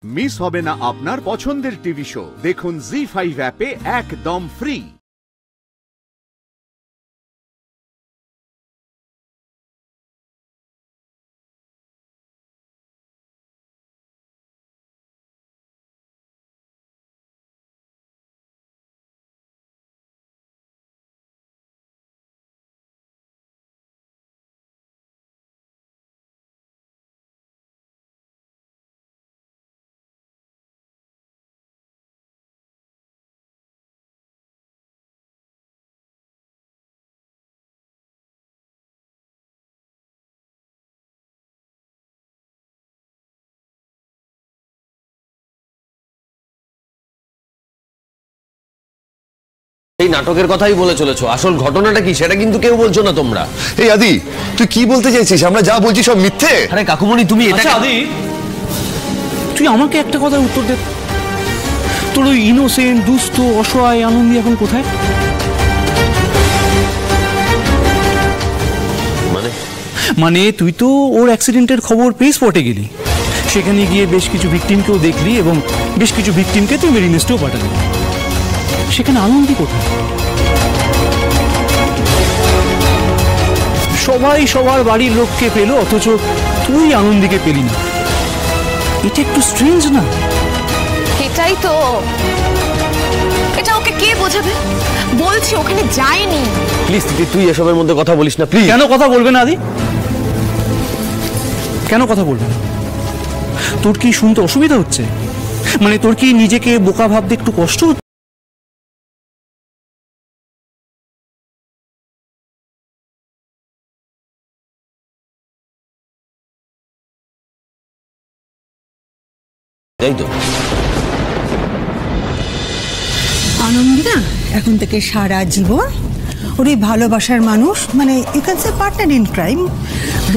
Miss হবে না আপনার পছন্দের টিভি শো। দেখুন জি5 অ্যাপে একদম ফ্রি। এই নাটকের কথাই বলে চলেছো, আসল ঘটনাটা কি সেটা কিন্তু কেউ বলছো না তোমরা। এই আদি, তুই কি বলতে চাইছিস? আমরা যা বলছি সব মিথ্যে। আরে কাকুমণি তুমি এটা আদি, তুই আমাকে একটা কথার উত্তর দে। তোর ওই ইনোসেন্ট, দুস্থ, অসহায় আনন্দী এখন কোথায়? মানে তুই তো ওর অ্যাক্সিডেন্টের খবর পেয়ে স্পটে গেলি, সেখানে গিয়ে বেশ কিছু ভিকটিমকেও দেখলি এবং বেশ কিছু ভিকটিমকে তুই মেরিনেস্টেও পাঠালি। সেখানে আনন্দী কোথায়? সবাই সবার বাড়ির লোককে পেল, অথচ তুই আনন্দীকে পেলি না। এটা একটু স্ট্রেঞ্জ না? এটাই তো, এটা ওকে কে বোঝাবে? বলছি ওখানে যায়নি। প্লিজ তুই এসবের মধ্যে কথা বলিস না প্লিজ। কেন কথা বলবে না আদি? কেন কথা বলবে না? তোর কি শুনতে অসুবিধা হচ্ছে? মানে তোর কি নিজেকে বোকা ভাবতে একটু কষ্ট হচ্ছে? তাই তো আনন্দী না এখন থেকে সারা জীবন ওর এই ভালোবাসার মানুষ, মানে you can say partner in crime,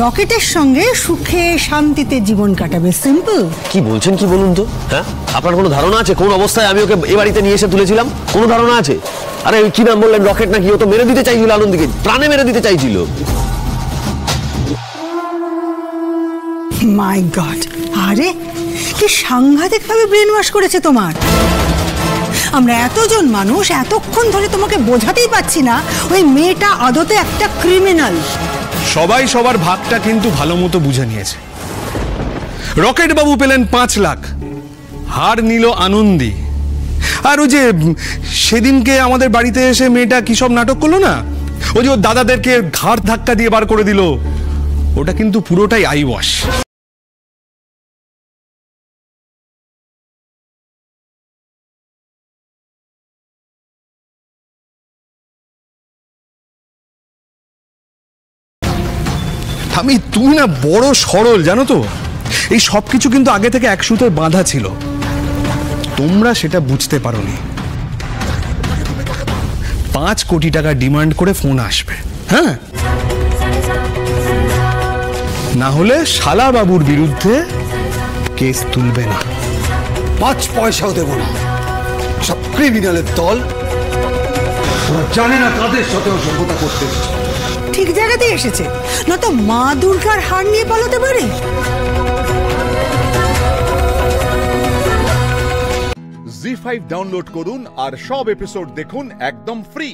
রকেটের সঙ্গে সুখে শান্তিতে জীবন কাটাবে। সিম্পল। কি বলছেন কি বলুন তো? হ্যাঁ, আপনার কোনো ধারণা আছে কোন অবস্থায় আমি ওকে এ বাড়িতে নিয়ে এসে তুলেছিলাম? কোনো ধারণা আছে? আরে ওই কি নাম বললেন, রকেট নাকি? ও তো মেরে দিতে চাইছিল আনন্দীকে, প্রাণে মেরে দিতে চাইছিল। মাই গড, আরে কি সাংঘাতিক ভাবে ব্রেন ওয়াশ করেছে তোমার। আমরা এতজন মানুষ এতক্ষণ ধরে তোমাকে বোঝাতেই পারছি না ওই মেয়েটা আদতে একটা ক্রিমিনাল। সবাই সবার ভাগটা কিন্তু ভালো মতো বুঝে নিয়েছে। রকেট বাবু পেলেন 5 লাখ, হার নিল আনন্দী। আর ওই যে সেদিনকে আমাদের বাড়িতে এসে মেয়েটা কি সব নাটক করলো না, ওই যে ওর দাদাদেরকে ঘাড় ধাক্কা দিয়ে বার করে দিল, ওটা কিন্তু পুরোটাই আই ওয়াশ। তুমি না বড় সরল, জানো তো? এই সব কিছু কিন্তু আগে থেকে এক সুতোয় বাঁধা ছিল, তোমরা সেটা বুঝতে পারোনি। 5 কোটি টাকা ডিমান্ড করে ফোন আসবে, হ্যাঁ, না হলে শালা বাবুর বিরুদ্ধে কেস তুলবে না। 5 পয়সাও দেব না। সব ক্রিমিনালের দল, জানে না কাদের সাথে সভ্যতা করতে। ঠিক জায়গাতে এসেছে, না তো মা দুর্গার হার নিয়ে পালাতে পারে। জি5 ডাউনলোড করুন আর সব এপিসোড দেখুন একদম ফ্রি।